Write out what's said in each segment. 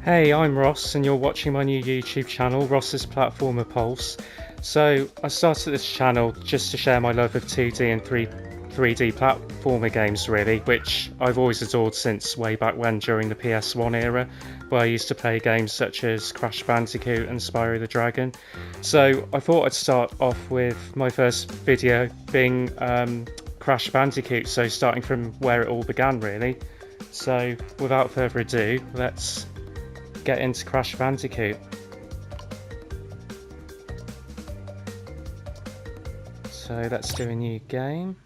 Hey, I'm Ross and you're watching my new YouTube channel, Ross's Platformer Pulse. So I started this channel just to share my love of 2D and 3D platformer games really, which I've always adored since way back when during the Pt1 era, where I used to play games such as Crash Bandicoot and Spyro the Dragon. So I thought I'd start off with my first video being Crash Bandicoot, so starting from where it all began really. So without further ado, let's get into Crash Bandicoot. So let's do a new game.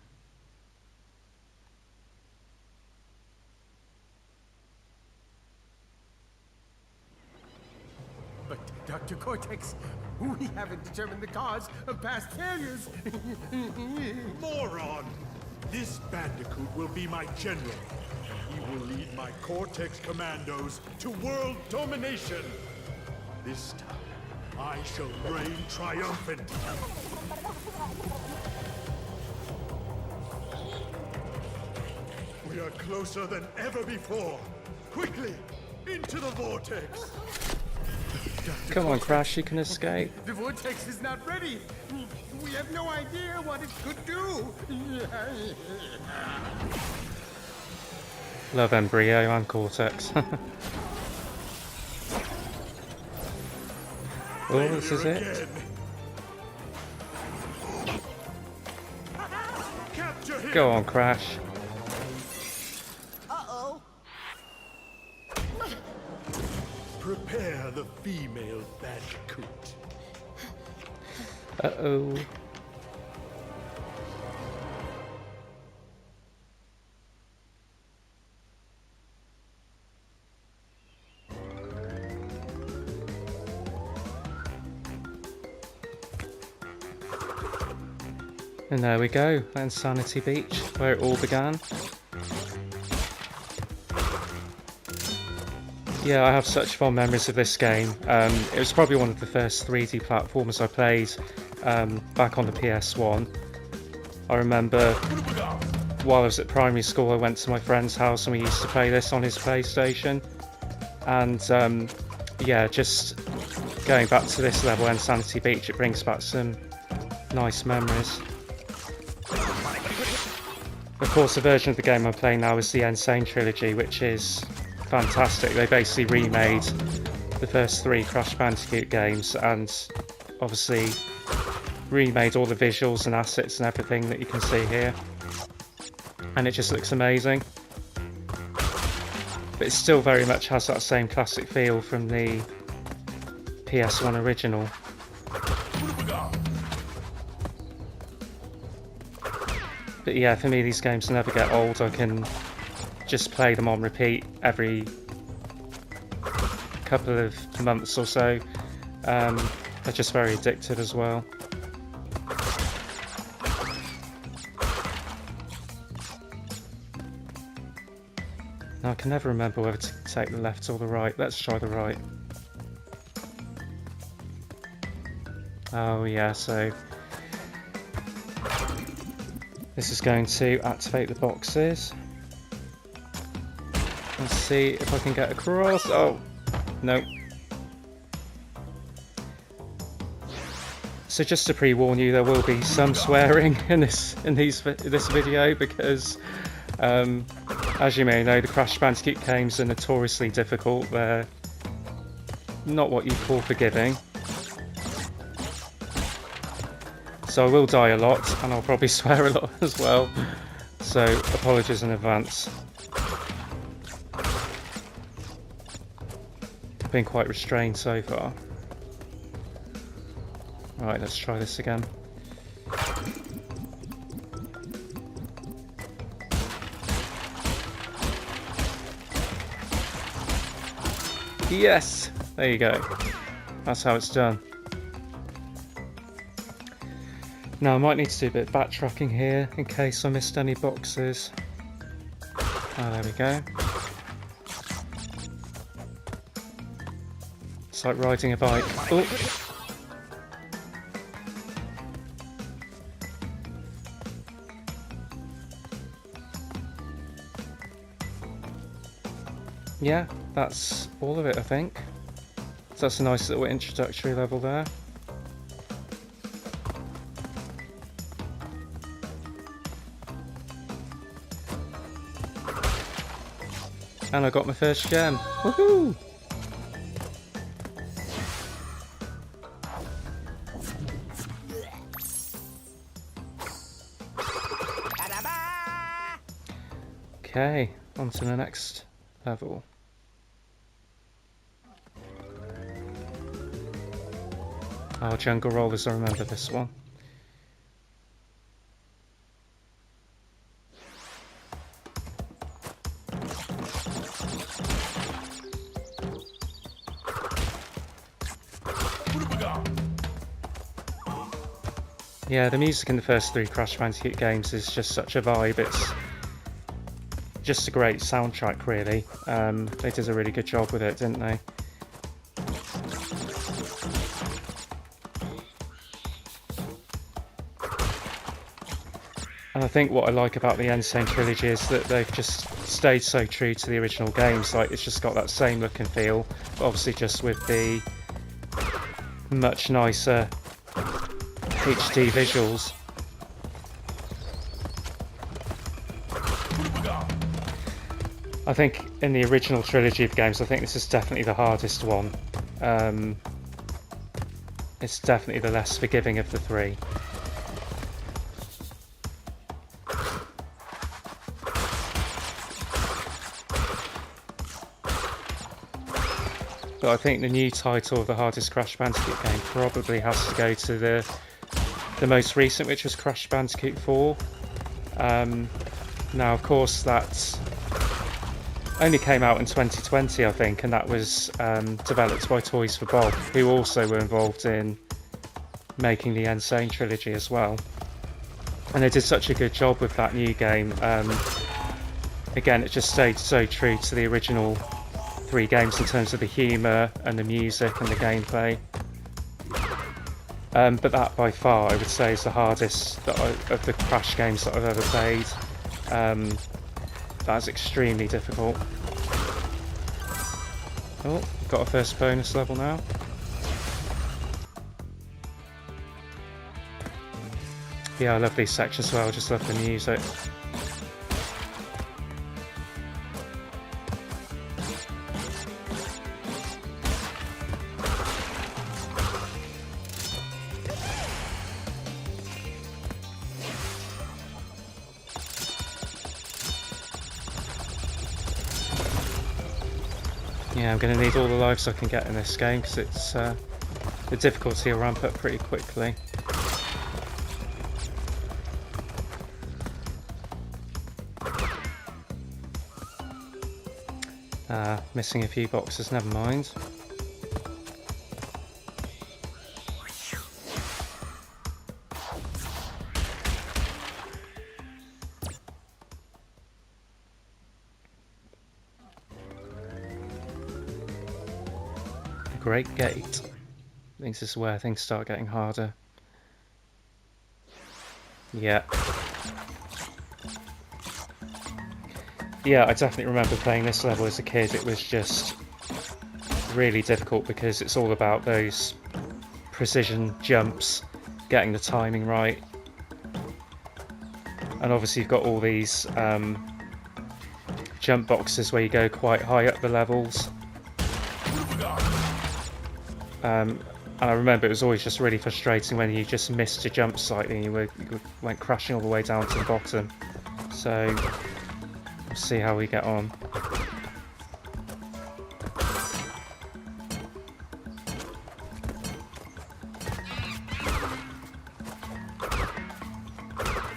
But Dr. Cortex, we haven't determined the cause of past failures. Moron! This Bandicoot will be my general. He will lead my Cortex commandos to world domination. This time, I shall reign triumphant. We are closer than ever before. Quickly, into the vortex. Come on, Crash, you can escape. The vortex is not ready. We have no idea what it could do. Love Embryo and Cortex. Oh, this is it. Go on, Crash. Uh-oh. Prepare the female Bandicoot. Uh-oh. And there we go, that's Sanity Beach, where it all began. Yeah, I have such fond memories of this game. It was probably one of the first 3D platformers I played back on the PS1. I remember while I was at primary school I went to my friend's house and we used to play this on his PlayStation. And yeah, just going back to this level and Sanity Beach, it brings back some nice memories. Of course, the version of the game I'm playing now is the Sane Trilogy, which is fantastic. They basically remade the first 3 Crash Bandicoot games and obviously remade all the visuals and assets and everything that you can see here. And it just looks amazing. But it still very much has that same classic feel from the PS1 original. But yeah, for me these games never get old. I can just play them on repeat every couple of months or so. They're just very addictive as well. Now I can never remember whether to take the left or the right. Let's try the right. Oh yeah, so this is going to activate the boxes. Let's see if I can get across. Oh, no. So just to pre-warn you, there will be some swearing in this video because, as you may know, the Crash Bandicoot games are notoriously difficult. They're not what you'd call forgiving. So I will die a lot, and I'll probably swear a lot as well. So apologies in advance. I've been quite restrained so far. Right, let's try this again. Yes! There you go. That's how it's done. Now I might need to do a bit of backtracking here in case I missed any boxes. Oh, there we go. It's like riding a bike. Oh. yeah, that's all of it, I think. So that's a nice little introductory level there. And I got my first gem. Woohoo! Okay, on to the next level. Oh, Jungle Rollers, I remember this one. Yeah, the music in the first 3 Crash Bandicoot games is just such a vibe. It's just a great soundtrack, really. They did a really good job with it, didn't they? And I think what I like about the Sane Trilogy is that they've just stayed so true to the original games. Like, it's just got that same look and feel, but obviously just with the much nicer HD visuals. I think in the original trilogy of games, I think this is definitely the hardest one. It's definitely the less forgiving of the 3. But I think the new title of the hardest Crash Bandicoot game probably has to go to the most recent, which was Crash Bandicoot 4. Now, of course, that only came out in 2020, I think, and that was developed by Toys for Bob, who also were involved in making the Sane Trilogy as well. And they did such a good job with that new game. Again, it just stayed so true to the original 3 games in terms of the humour and the music and the gameplay. But that by far, I would say, is the hardest of the Crash games that I've ever played. That's extremely difficult. Oh, got a first bonus level now. Yeah, I love these sections as well, I just love the music. Yeah, I'm going to need all the lives I can get in this game because it's the difficulty will ramp up pretty quickly. Missing a few boxes, never mind. Great gate. I think this is where things start getting harder. Yeah. Yeah, I definitely remember playing this level as a kid. It was just really difficult because it's all about those precision jumps, getting the timing right. And obviously you've got all these jump boxes where you go quite high up the levels. And I remember it was always just really frustrating when you just missed your jump slightly and you went crashing all the way down to the bottom. So we'll see how we get on.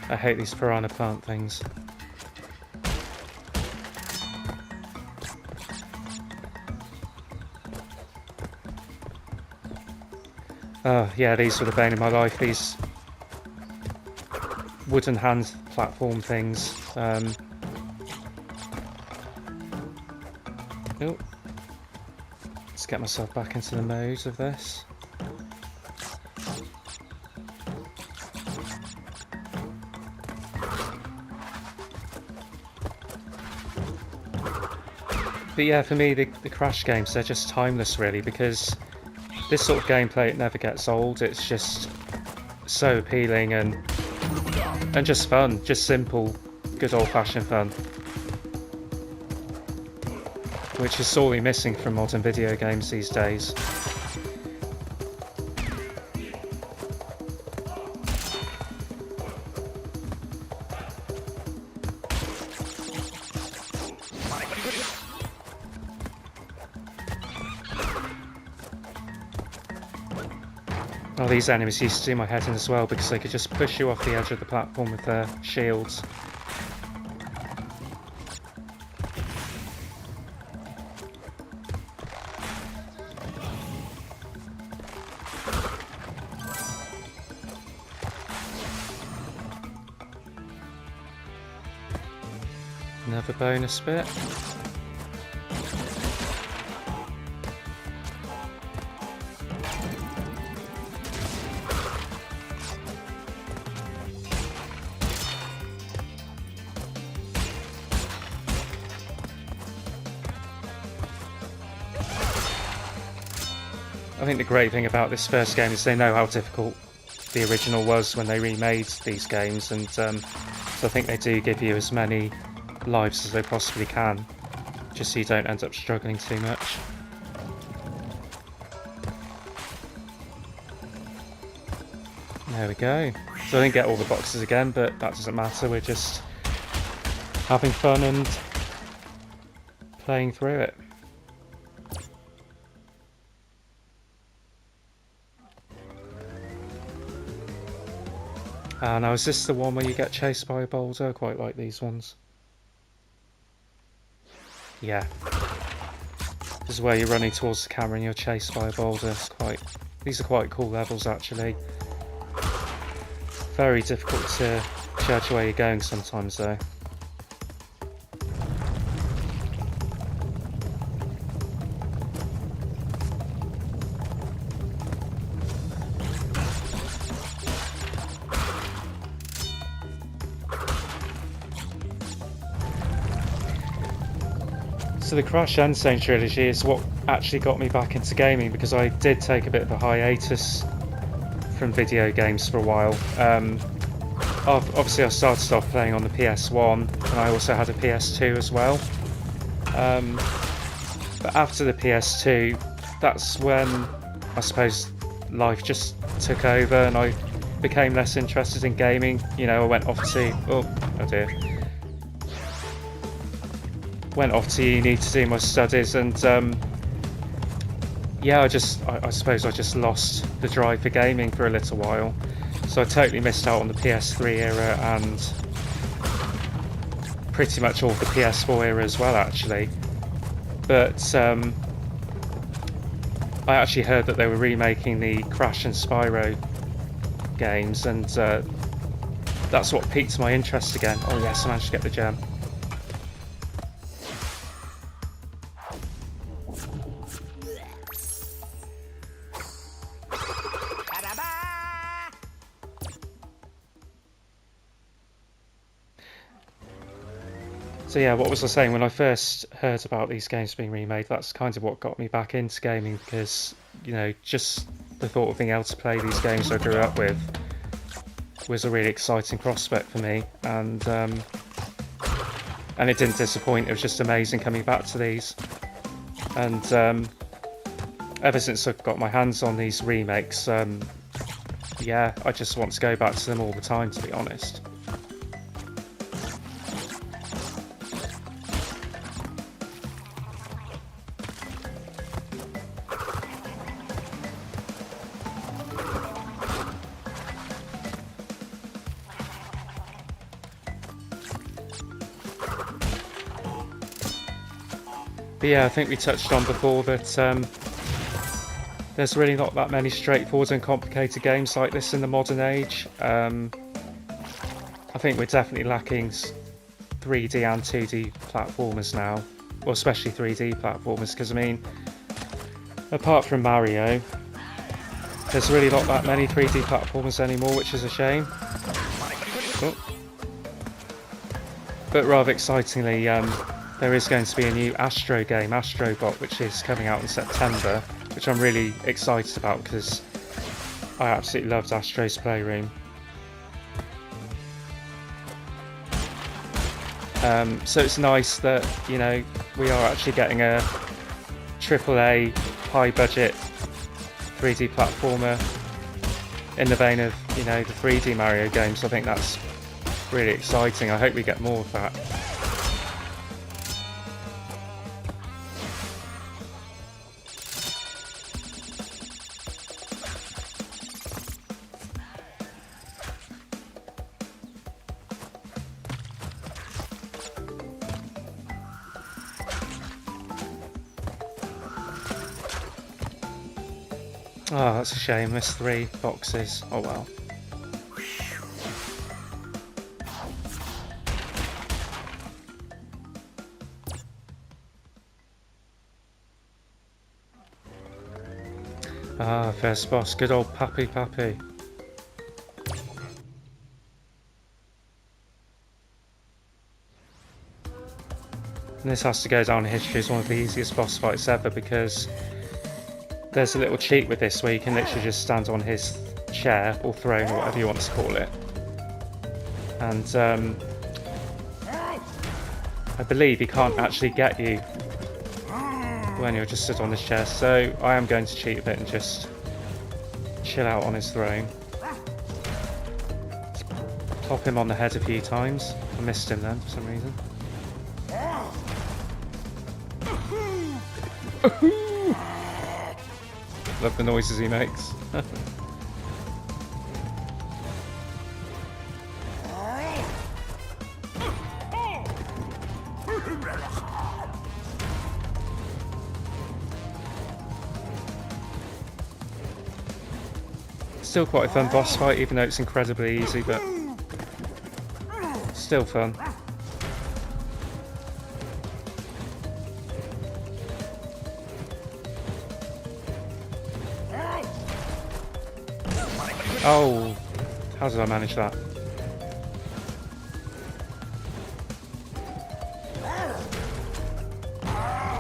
I hate these piranha plant things. Oh yeah, these were the bane of my life, these wooden hand platform things. Oh. Let's get myself back into the mode of this. But yeah, for me, the Crash games, they're just timeless really, because this sort of gameplay, it never gets old. It's just so appealing and just fun, just simple, good old-fashioned fun, which is sorely missing from modern video games these days. Oh, these enemies used to do my head in as well, because they could just push you off the edge of the platform with their shields. Another bonus bit. I think the great thing about this first game is they know how difficult the original was when they remade these games, and so I think they do give you as many lives as they possibly can, just so you don't end up struggling too much. There we go. So I didn't get all the boxes again, but that doesn't matter, we're just having fun and playing through it. Now is this the one where you get chased by a boulder? I quite like these ones. Yeah. This is where you're running towards the camera and you're chased by a boulder. These are quite cool levels actually. Very difficult to judge where you're going sometimes though. So the Crash and Sane Trilogy is what actually got me back into gaming, because I did take a bit of a hiatus from video games for a while. Obviously I started off playing on the Pt1 and I also had a PS2 as well. But after the PS2, that's when I suppose life just took over and I became less interested in gaming. You know, I went off to... oh dear. Went off to uni to do my studies, and yeah, I suppose I just lost the drive for gaming for a little while. So I totally missed out on the PS3 era and pretty much all of the PS4 era as well actually. But I actually heard that they were remaking the Crash and Spyro games, and that's what piqued my interest again. Oh yes, I managed to get the gem. So yeah, what was I saying? When I first heard about these games being remade, that's kind of what got me back into gaming, because, you know, just the thought of being able to play these games I grew up with was a really exciting prospect for me, and it didn't disappoint. It was just amazing coming back to these, and ever since I've got my hands on these remakes, yeah, I just want to go back to them all the time, to be honest. But yeah, I think we touched on before that there's really not that many straightforward and complicated games like this in the modern age. I think we're definitely lacking 3D and 2D platformers now, or especially 3D platformers, because I mean, apart from Mario, there's really not that many 3D platformers anymore, which is a shame. Oh. But rather excitingly, there is going to be a new Astro game, Astrobot, which is coming out in September, which I'm really excited about because I absolutely loved Astro's Playroom. So it's nice that, you know, we are actually getting a AAA high budget 3D platformer in the vein of, you know, the 3D Mario games. I think that's really exciting. I hope we get more of that. Oh, that's a shame. Missed 3 boxes. Oh well. Ah, first boss. Good old Pappy Pappy. And this has to go down in history as one of the easiest boss fights ever because there's a little cheat with this where you can literally just stand on his chair or throne or whatever you want to call it. And I believe he can't actually get you when you're just stood on his chair, so I am going to cheat a bit and just chill out on his throne. Pop him on the head a few times. I missed him then for some reason. Love the noises he makes. Still quite a fun boss fight, even though it's incredibly easy, but still fun. Oh, how did I manage that?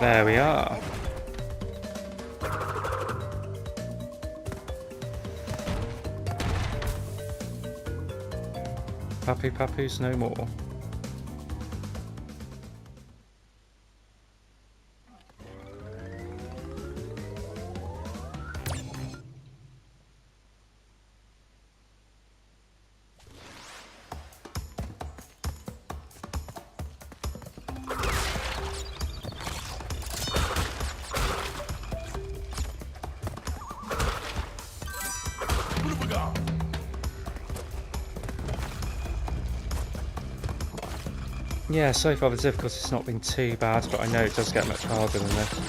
There we are. Pappy Pappy's no more. Yeah, so far the difficulty's not been too bad, but I know it does get much harder than this.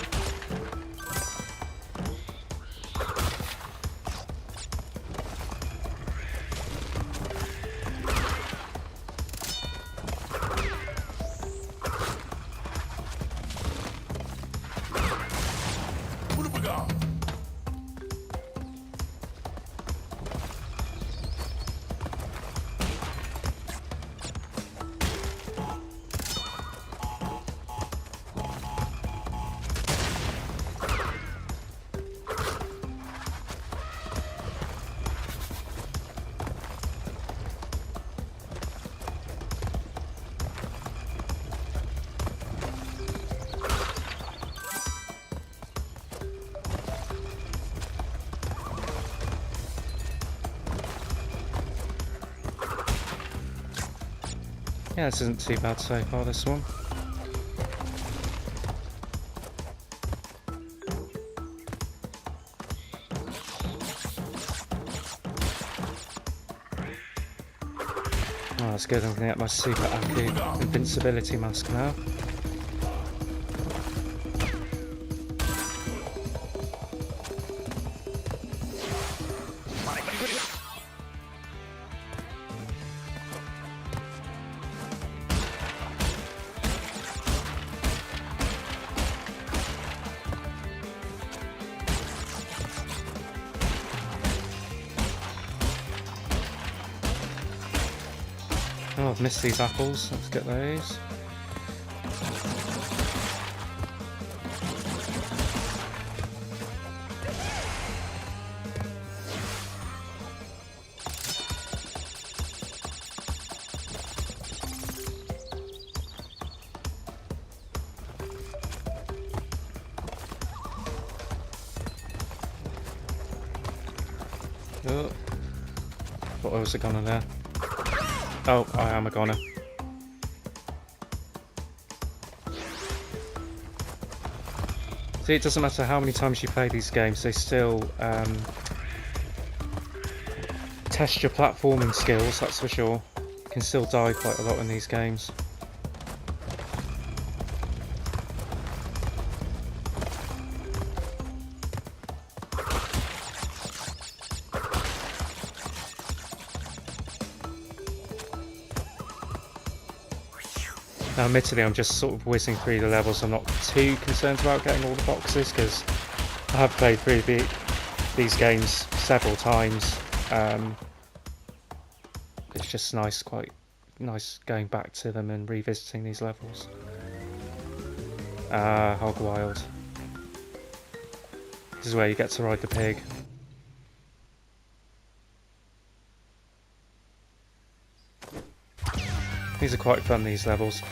Yeah, this isn't too bad so far, this one. Oh, that's good. I'm going to get my Super Aku invincibility mask now. Oh, I've missed these apples. Let's get those. Oh. Thought I was a goner there. Oh, I am a goner. See, it doesn't matter how many times you play these games, they still test your platforming skills, that's for sure. You can still die quite a lot in these games. Now, admittedly, I'm just sort of whizzing through the levels. I'm not too concerned about getting all the boxes because I have played through these games several times. It's just nice, quite nice going back to them and revisiting these levels. Hog Wild. This is where you get to ride the pig. These are quite fun, these levels.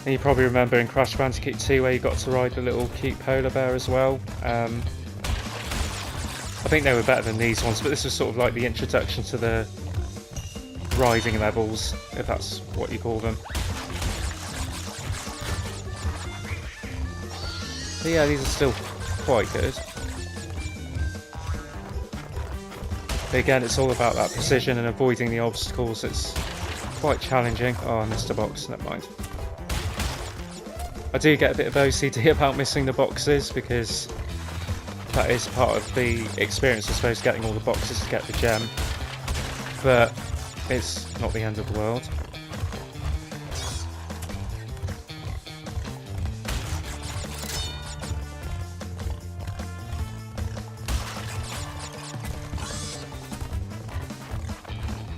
And you probably remember in Crash Bandicoot 2 where you got to ride the little cute polar bear as well. I think they were better than these ones, but this was sort of like the introduction to the riding levels, if that's what you call them. But yeah, these are still quite good. But again, it's all about that precision and avoiding the obstacles. It's quite challenging. Oh, I missed a box, never mind. I do get a bit of OCD about missing the boxes because that is part of the experience, I suppose, getting all the boxes to get the gem. But it's not the end of the world.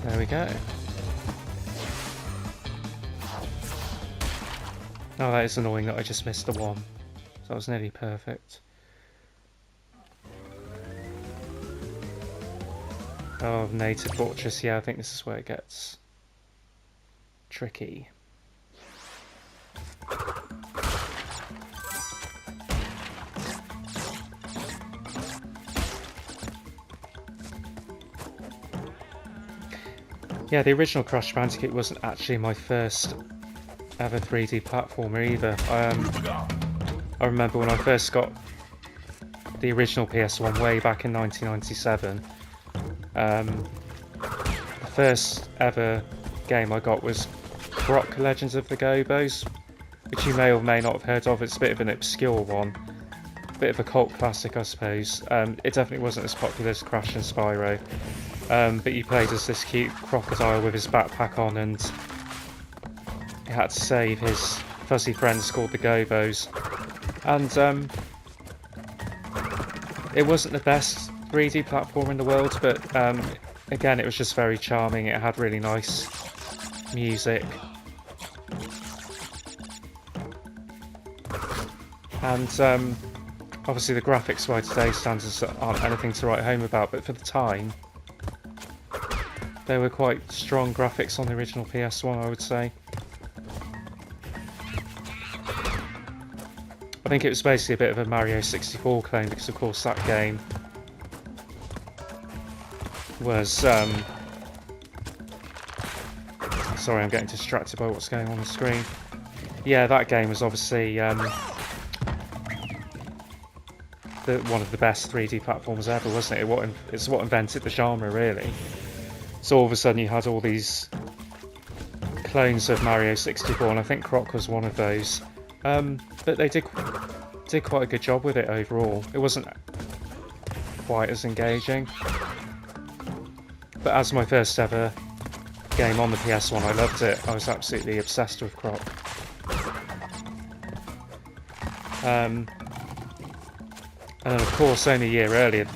There we go. Oh, that is annoying that I just missed the one. That was nearly perfect. Oh, Native Fortress. Yeah, I think this is where it gets tricky. Yeah, the original Crash Bandicoot wasn't actually my first ever 3D platformer either. I remember when I first got the original PS1 way back in 1997. The first ever game I got was Croc Legends of the Gobos, which you may or may not have heard of. It's a bit of an obscure one, a bit of a cult classic, I suppose. It definitely wasn't as popular as Crash and Spyro, but you played as this cute crocodile with his backpack on, and he had to save his fuzzy friends called the Gobos. And it wasn't the best 3D platform in the world, but again, it was just very charming. It had really nice music. And obviously the graphics by today's standards aren't anything to write home about, but for the time, they were quite strong graphics on the original PS1, I would say. I think it was basically a bit of a Mario 64 clone because, of course, that game was... Sorry, I'm getting distracted by what's going on the screen. Yeah, that game was obviously one of the best 3D platforms ever, wasn't it? It's what invented the genre, really. So all of a sudden you had all these clones of Mario 64, and I think Croc was one of those. But they did quite a good job with it overall. It wasn't quite as engaging, but as my first ever game on the PS1, I loved it. I was absolutely obsessed with Croc. And then of course only a year earlier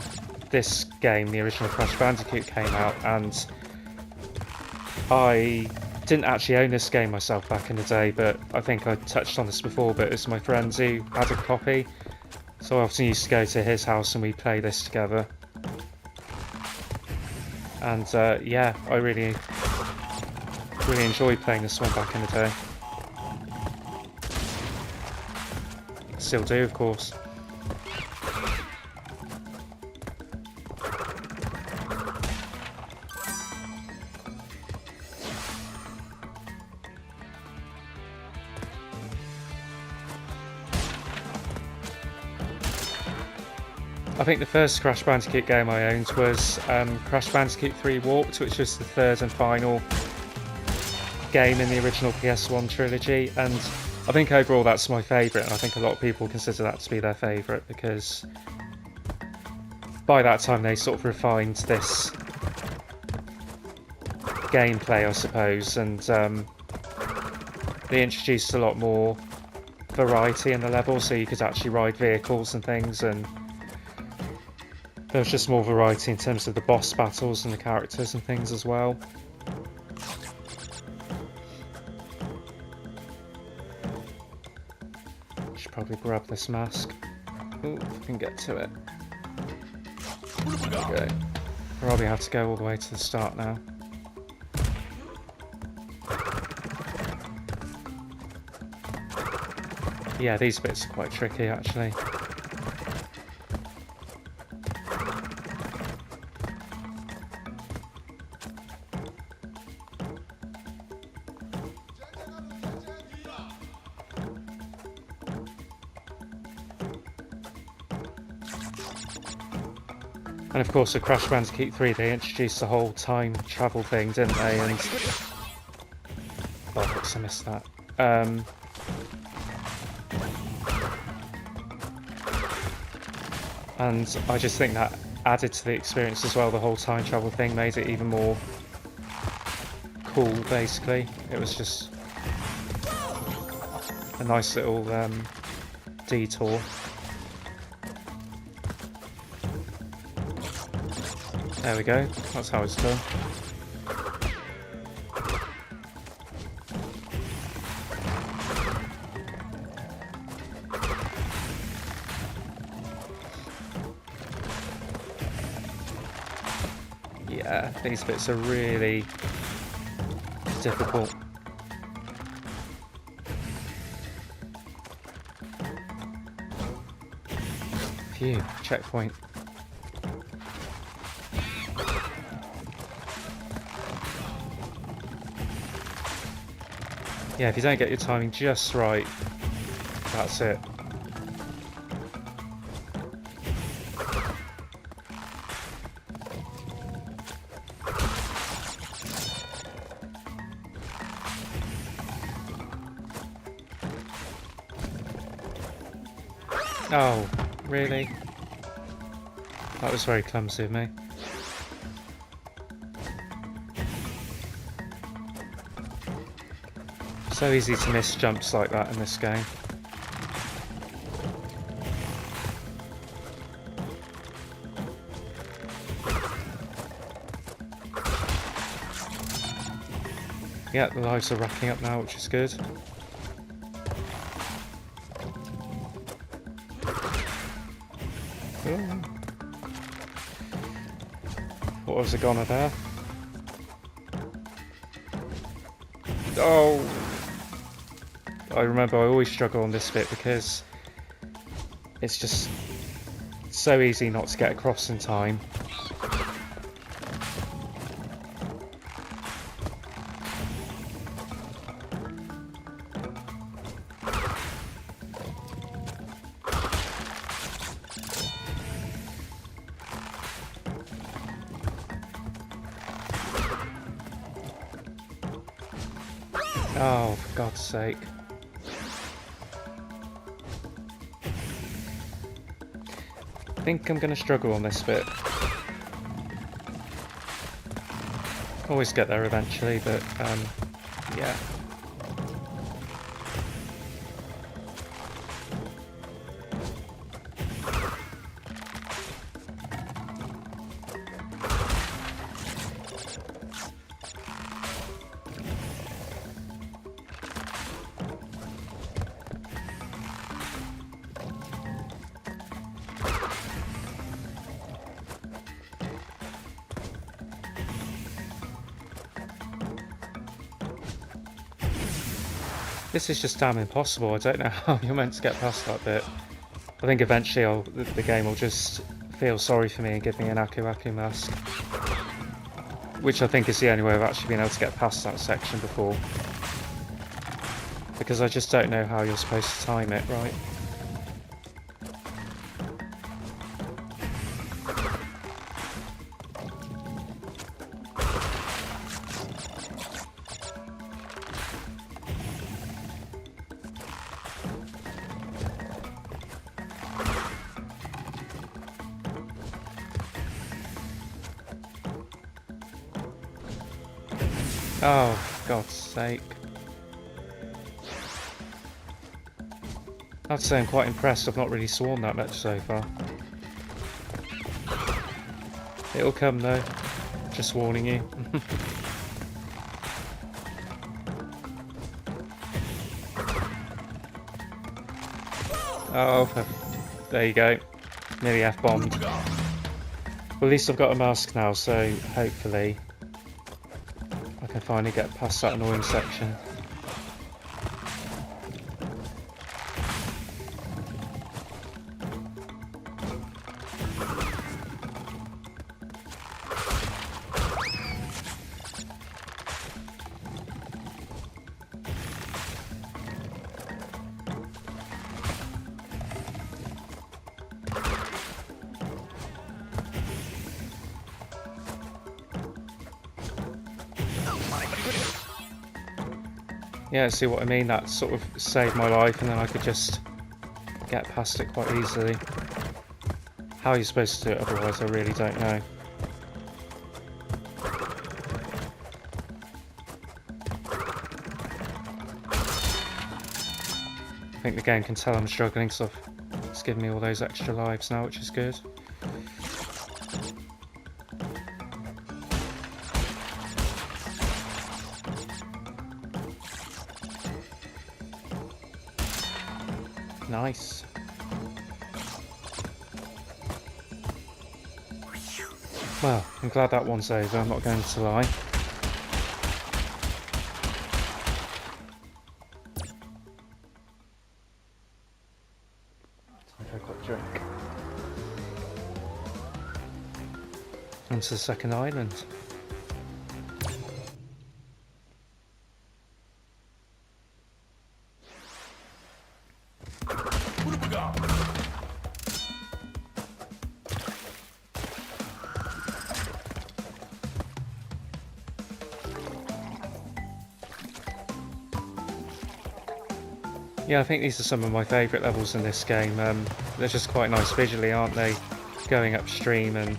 this game, the original Crash Bandicoot, came out, and I didn't actually own this game myself back in the day, but I think I touched on this before, but it's my friend who had a copy, so I often used to go to his house and we'd play this together. And yeah, I really enjoyed playing this one back in the day. Still do, of course. I think the first Crash Bandicoot game I owned was Crash Bandicoot 3 Warped, which was the third and final game in the original PS1 trilogy, and I think overall that's my favourite, and I think a lot of people consider that to be their favourite because by that time they sort of refined this gameplay, I suppose, and they introduced a lot more variety in the level, so you could actually ride vehicles and things, and there was just more variety in terms of the boss battles and the characters and things as well. Should probably grab this mask. Ooh, if I can get to it. There we go. Probably have to go all the way to the start now. Yeah, these bits are quite tricky actually. And of course with Crash Bandicoot 3 they introduced the whole time travel thing, didn't they? And bollocks, I missed that. And I just think that added to the experience as well. The whole time travel thing made it even more cool, basically. It was just a nice little detour. There we go, that's how it's done. Yeah, these bits are really difficult. Phew, checkpoint. Yeah, if you don't get your timing just right, that's it. Oh, really? That was very clumsy of me. So easy to miss jumps like that in this game. Yeah, the lives are racking up now, which is good. Ooh. What was a goner there? Oh! I remember I always struggle on this bit because it's just so easy not to get across in time. Oh, for God's sake. I think I'm going to struggle on this bit. Always get there eventually, but yeah. This is just damn impossible. I don't know how you're meant to get past that bit. I think eventually the game will just feel sorry for me and give me an Aku Aku mask. Which I think is the only way I've actually been able to get past that section before. Because I just don't know how you're supposed to time it right. Oh, for God's sake. I have to say I'm quite impressed. I've not really sworn that much so far. It'll come though. Just warning you. Oh, there you go. Nearly F-bombed. Well, at least I've got a mask now, so hopefully I can finally get past that annoying section. Yeah, see what I mean? That sort of saved my life, and then I could just get past it quite easily. How you're supposed to do it otherwise, I really don't know. I think the game can tell I'm struggling, so it's given me all those extra lives now, which is good. Nice. Well, I'm glad that one's over, I'm not going to lie. I've got a drink. On to the second island. Yeah, I think these are some of my favourite levels in this game. They're just quite nice visually, aren't they? Going upstream, and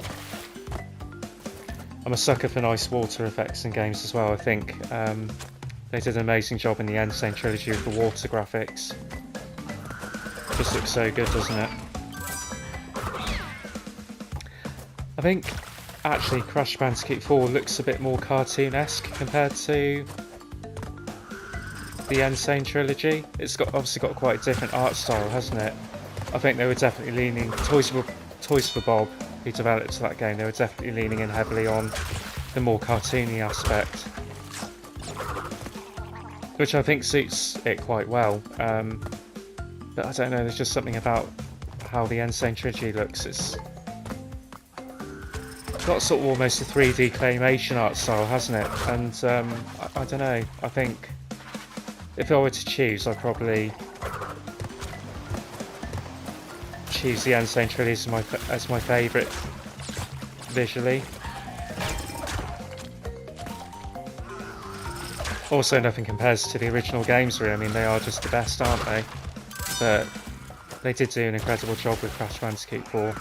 I'm a sucker for nice water effects in games as well. I think they did an amazing job in the Sane Trilogy with the water graphics. Just looks so good, doesn't it? I think actually Crash Bandicoot 4 looks a bit more cartoon-esque compared to the Sane Trilogy. It's obviously got quite a different art style, hasn't it? I think they were definitely leaning, Toys for Bob, who developed that game, they were definitely leaning in heavily on the more cartoony aspect, which I think suits it quite well. But I don't know, there's just something about how the Sane Trilogy looks. It's got sort of almost a 3D claymation art style, hasn't it? And I don't know, I think if I were to choose, I'd probably choose the Sane Trilogy as my favourite visually. Also, nothing compares to the original games really. I mean, they are just the best, aren't they? But they did do an incredible job with Crash Bandicoot 4.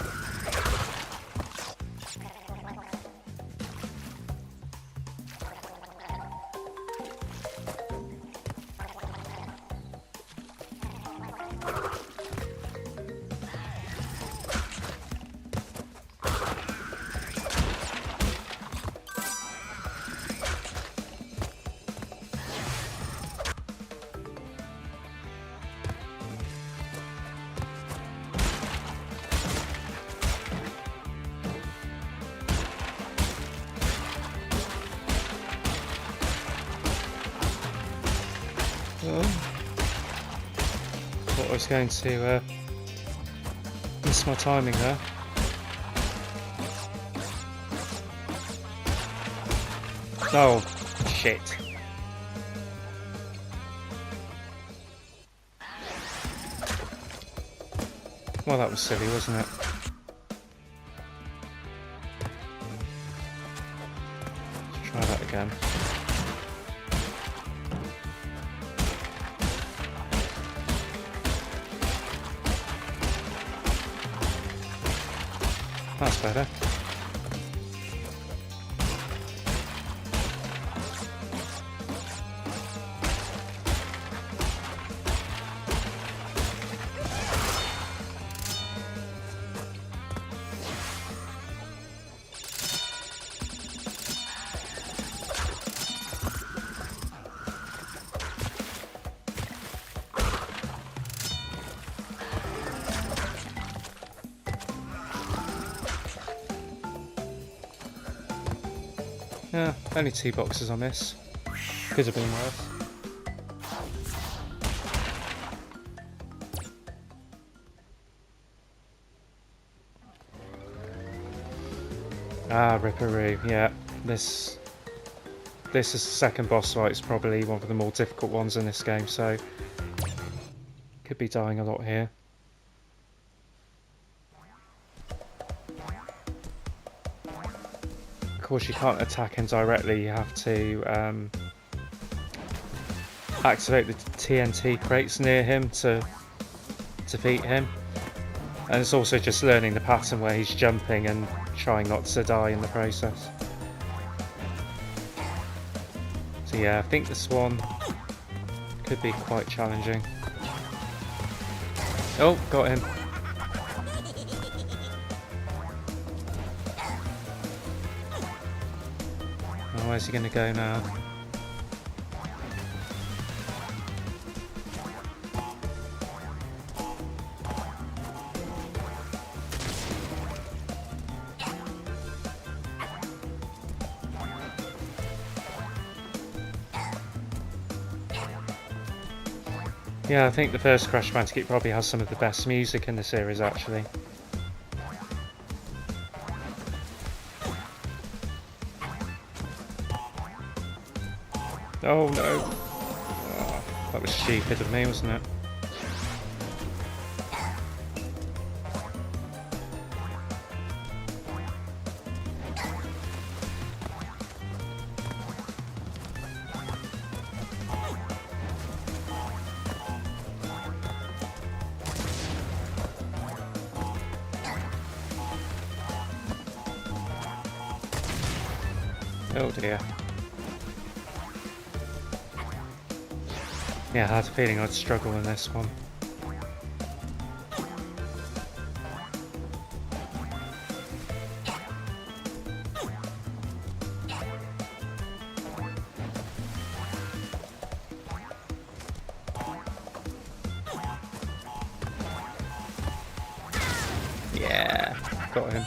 Thought I was going to miss my timing there. Oh, shit. Well, that was silly, wasn't it? Let's try that again. That's better. Yeah, only 2 boxes on this. Could have been worse. Ah, Ripperoo, yeah. This is the second boss fight. It's probably one of the more difficult ones in this game, so could be dying a lot here. Of course, you can't attack him directly. You have to activate the TNT crates near him to defeat him. And it's also just learning the pattern where he's jumping and trying not to die in the process. So yeah, I think this one could be quite challenging. Oh, got him. Oh, where's he going to go now? Yeah, I think the first Crash Bandicoot probably has some of the best music in the series, actually. Oh no! Oh, that was stupid of me, wasn't it? Oh dear. Yeah, I had a feeling I'd struggle in this one. Yeah, got him.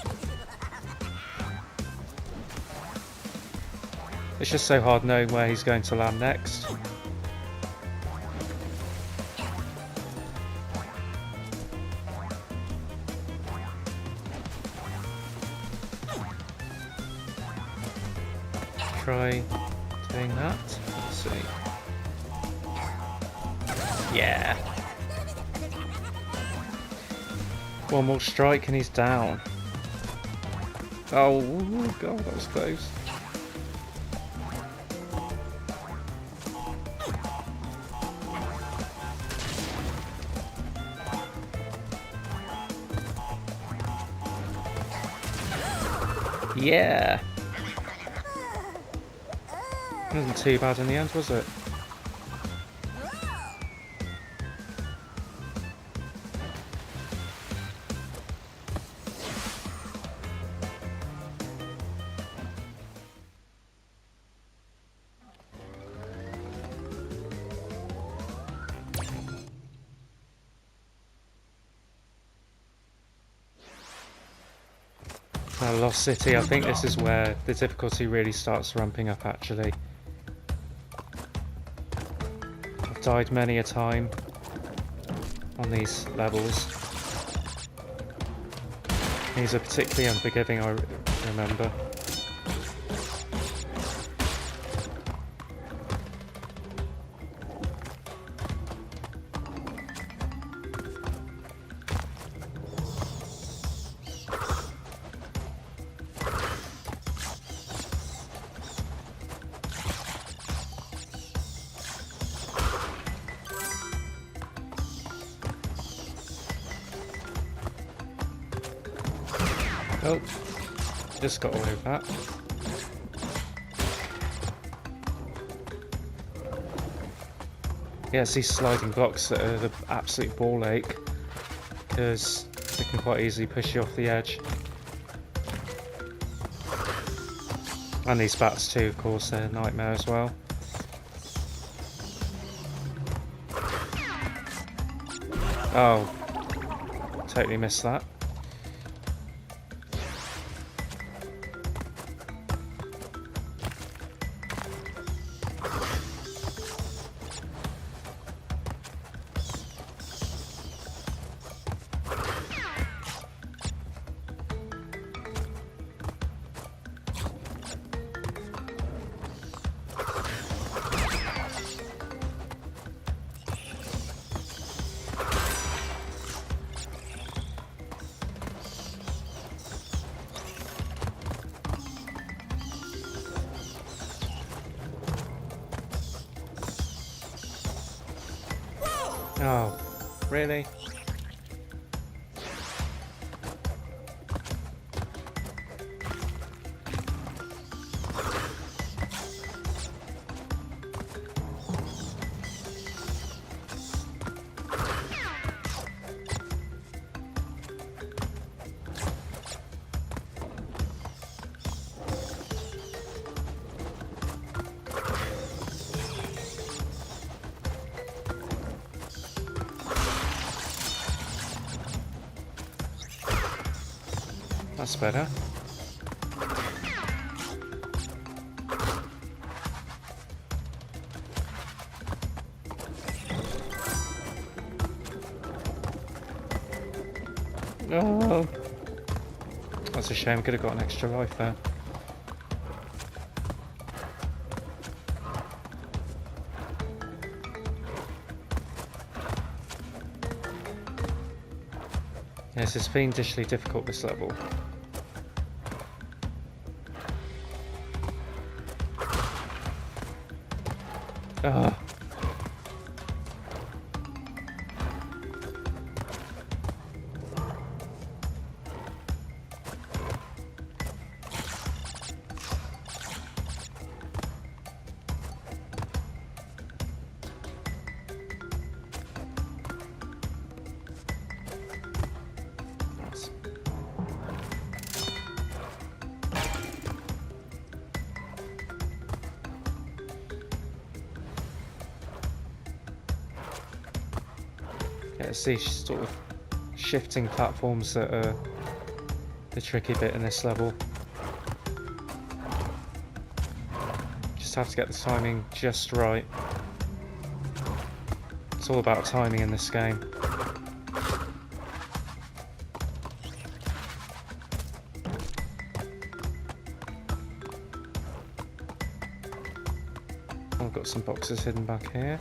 It's just so hard knowing where he's going to land next. Try doing that. Let's see. Yeah. One more strike and he's down. Oh god, that was close. Yeah. Wasn't too bad in the end, was it? Lost City, I think this is where the difficulty really starts ramping up actually. I've died many a time on these levels. These are particularly unforgiving, I remember. Oh, just got away with that. Yeah, it's these sliding blocks that are the absolute ball ache, because they can quite easily push you off the edge. And these bats too, of course, they're a nightmare as well. Oh, totally missed that. Oh, really? That's better. Oh, that's a shame. Could have got an extra life there. Yes, it's fiendishly difficult, this level. Ah. Yeah, it's these sort of shifting platforms that are the tricky bit in this level. Just have to get the timing just right. It's all about timing in this game. I've got some boxes hidden back here.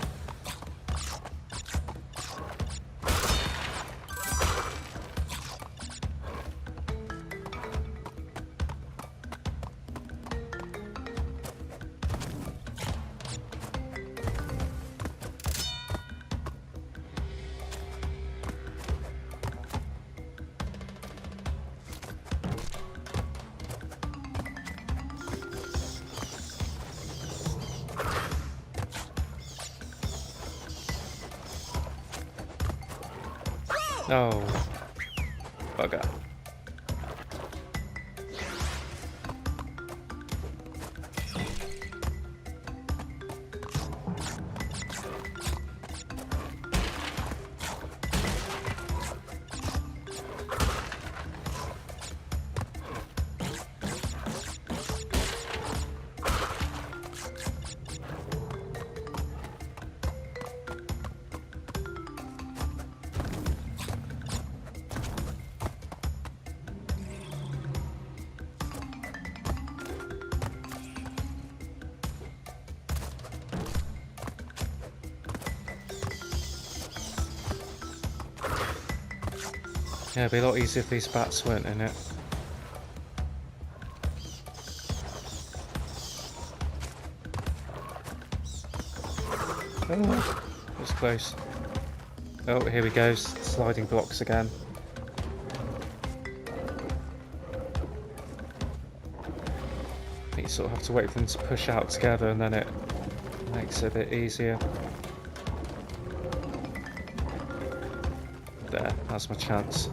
Oh, bugger. Yeah, it'd be a lot easier if these bats weren't in it. Oh, that was close. Oh, here we go, sliding blocks again. I think you sort of have to wait for them to push out together and then it makes it a bit easier. There, that's my chance.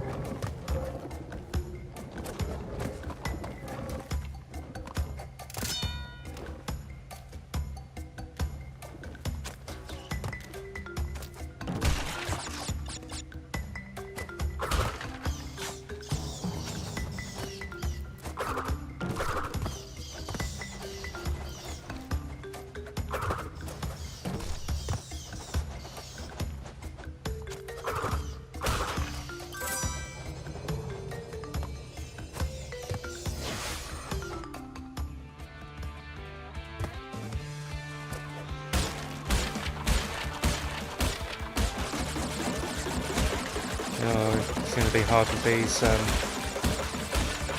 Oh, it's going to be hard with these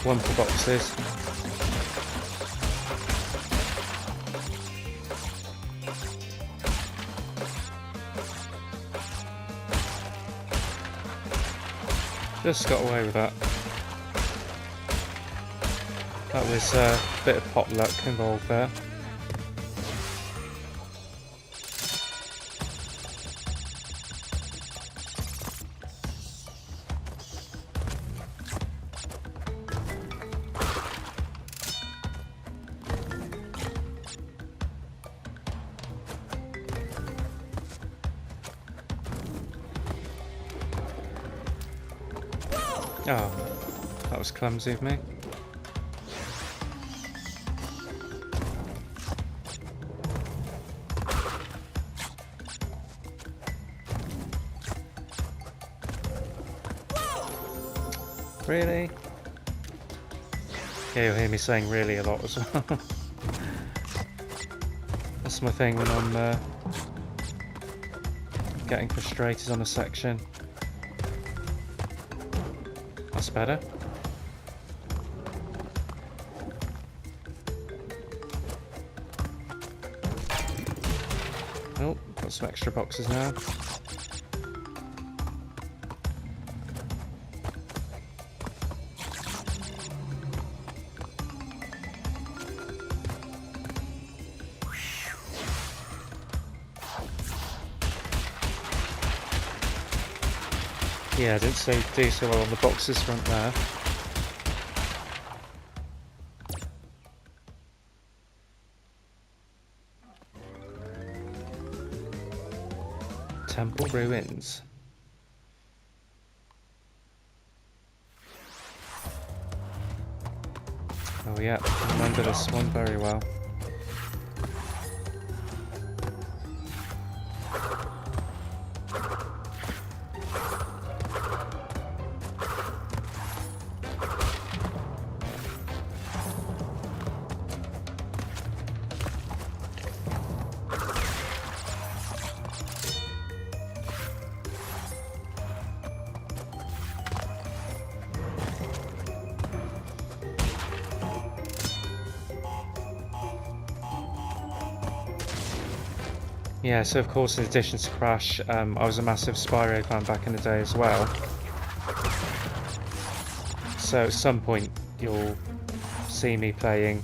Wumpa boxes. Just got away with that. That was a bit of pot luck involved there. Oh, that was clumsy of me. Really? Yeah, you'll hear me saying really a lot as well. That's my thing when I'm getting frustrated on a section. That's better. Oh, got some extra boxes now. Yeah, I didn't do so well on the boxes front there. Temple ruins. Oh yeah, I remember this one very well. Yeah, so of course in addition to Crash, I was a massive Spyro fan back in the day as well. So at some point you'll see me playing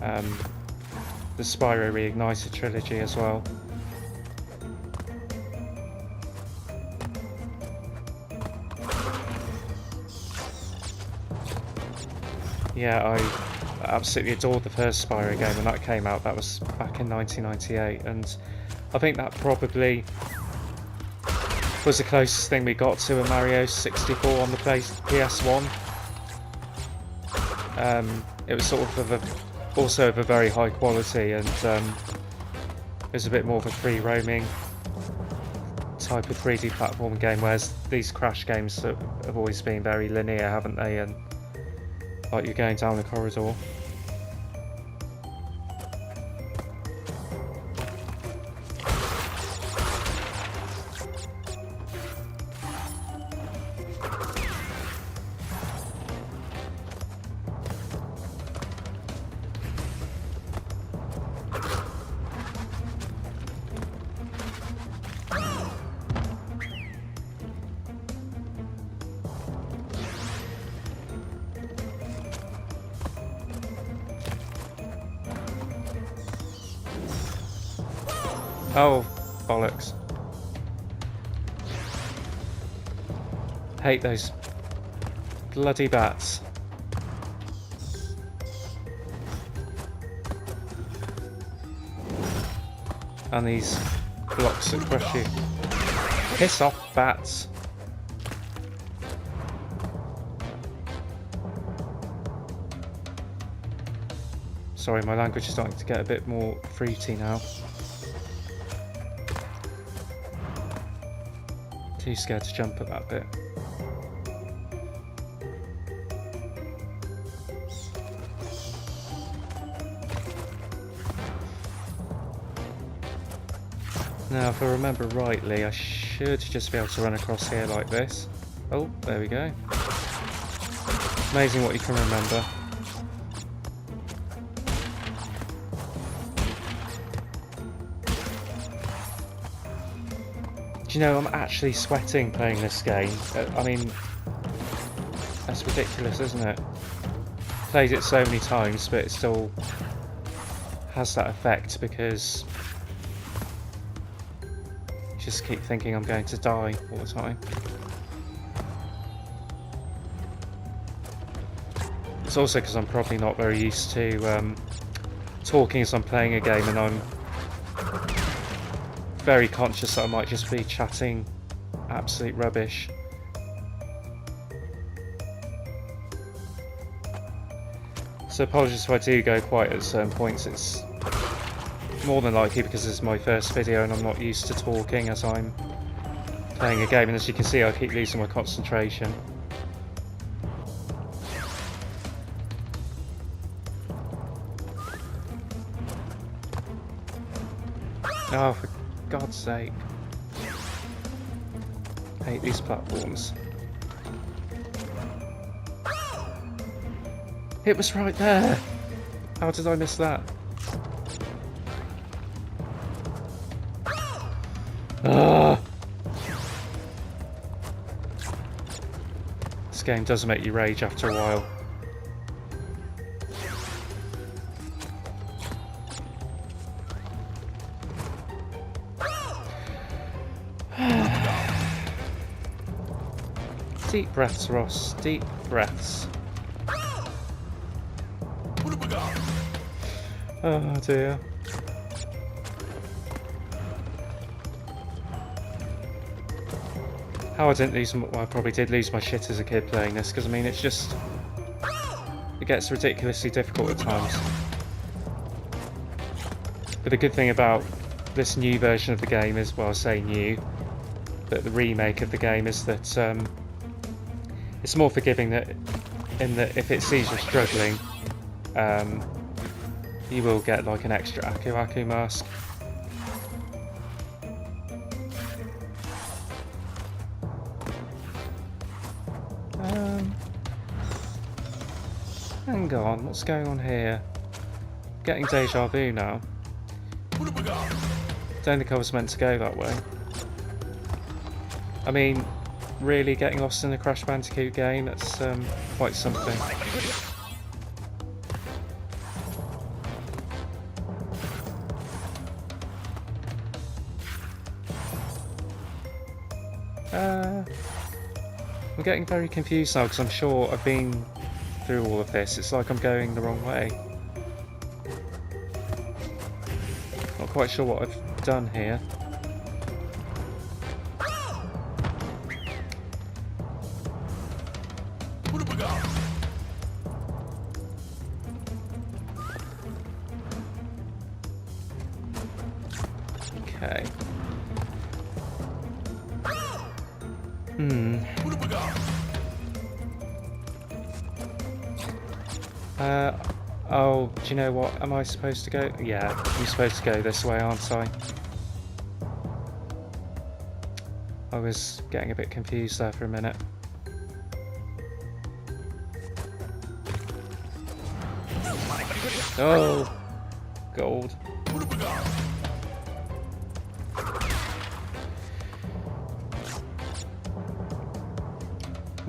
the Spyro Reignited trilogy as well. Yeah, I absolutely adored the first Spyro game when that came out. That was back in 1998, and I think that probably was the closest thing we got to a Mario 64 on the PS1. It was sort of also of a very high quality, and it was a bit more of a free roaming type of 3D platform game, whereas these Crash games have always been very linear, haven't they? And like you're going down the corridor. Oh, bollocks. Hate those bloody bats. And these blocks that crush you. Piss off, bats. Sorry, my language is starting to get a bit more fruity now. Too scared to jump at that bit. Now, if I remember rightly, I should just be able to run across here like this. Oh, there we go. Amazing what you can remember. Do you know, I'm actually sweating playing this game. I mean, that's ridiculous, isn't it? Played it so many times, but it still has that effect because you just keep thinking I'm going to die all the time. It's also because I'm probably not very used to talking as I'm playing a game, and I'm very conscious that I might just be chatting absolute rubbish. So apologies if I do go quiet at certain points. It's more than likely because this is my first video and I'm not used to talking as I'm playing a game, and as you can see I keep losing my concentration. Oh, for God's sake. I hate these platforms. It was right there! How did I miss that? Ah! This game does make you rage after a while. Deep breaths, Ross. Deep breaths. Oh dear. How I didn't lose my... well, I probably did lose my shit as a kid playing this, because I mean it's just... it gets ridiculously difficult at times. But the good thing about this new version of the game is, well I say new, but the remake of the game is that it's more forgiving, that in that if it sees you're struggling, you will get like an extra Aku Aku mask. Hang on, what's going on here? Getting deja vu now. Don't think I was meant to go that way. I mean, really getting lost in a Crash Bandicoot game, that's quite something. I'm getting very confused now because I'm sure I've been through all of this. It's like I'm going the wrong way. Not quite sure what I've done here. Okay. Oh, do you know what? Am I supposed to go? Yeah, I'm supposed to go this way, aren't I? I was getting a bit confused there for a minute. Oh, gold.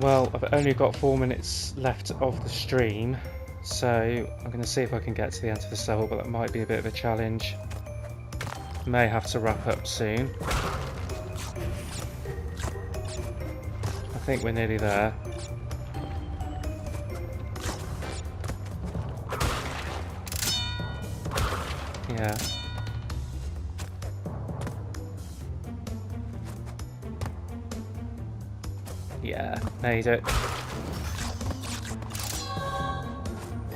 Well, I've only got 4 minutes left of the stream, so I'm going to see if I can get to the end of this level, but that might be a bit of a challenge. May have to wrap up soon. I think we're nearly there. Yeah. Yeah, made it.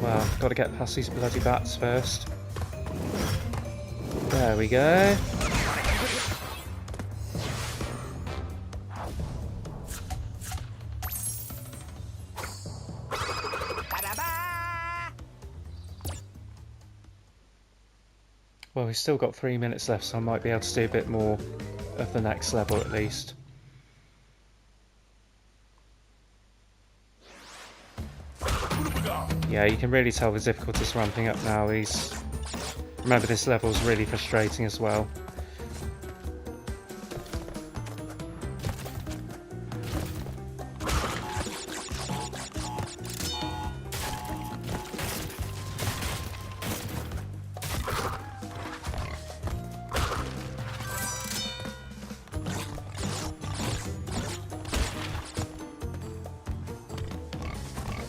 Well, got to get past these bloody bats first. There we go. Well, we've still got 3 minutes left, so I might be able to do a bit more of the next level at least. Yeah, you can really tell the difficulty's ramping up now. Remember, this level's really frustrating as well.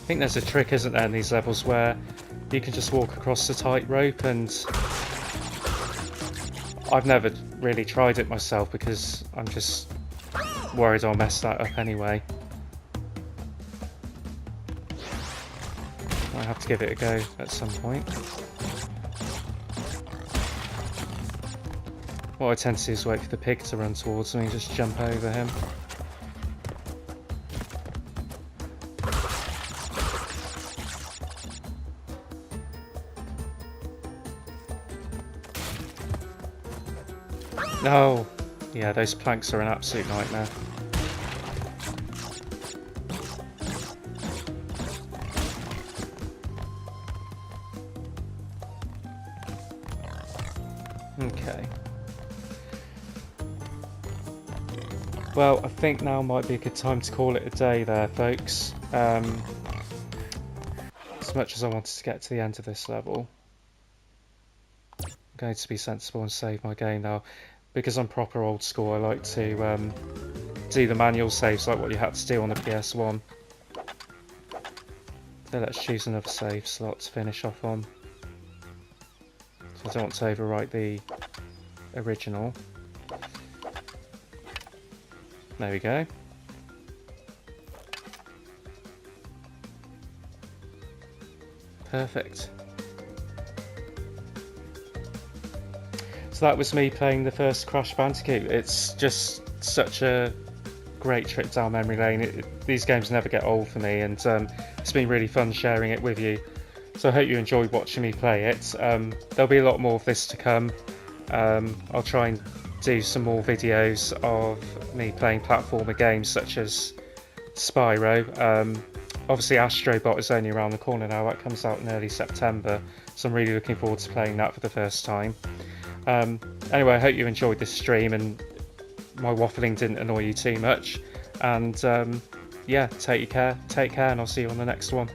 think there's a trick, isn't there, in these levels where you can just walk across the tightrope, and I've never really tried it myself because I'm just worried I'll mess that up anyway. Might have to give it a go at some point. What I tend to do is wait for the pig to run towards me and just jump over him. No! Yeah, those planks are an absolute nightmare. Okay. Well, I think now might be a good time to call it a day there, folks. As much as I wanted to get to the end of this level, I'm going to be sensible and save my game now. Because I'm proper old school, I like to do the manual saves like what you had to do on the PS1. So let's choose another save slot to finish off on. So I don't want to overwrite the original. There we go. Perfect. So that was me playing the first Crash Bandicoot. It's just such a great trip down memory lane. These games never get old for me, and it's been really fun sharing it with you. So I hope you enjoyed watching me play it. There'll be a lot more of this to come. I'll try and do some more videos of me playing platformer games such as Spyro. Obviously Astrobot is only around the corner now. That comes out in early September, so I'm really looking forward to playing that for the first time. Anyway, I hope you enjoyed this stream and my waffling didn't annoy you too much. And yeah, take care, and I'll see you on the next one.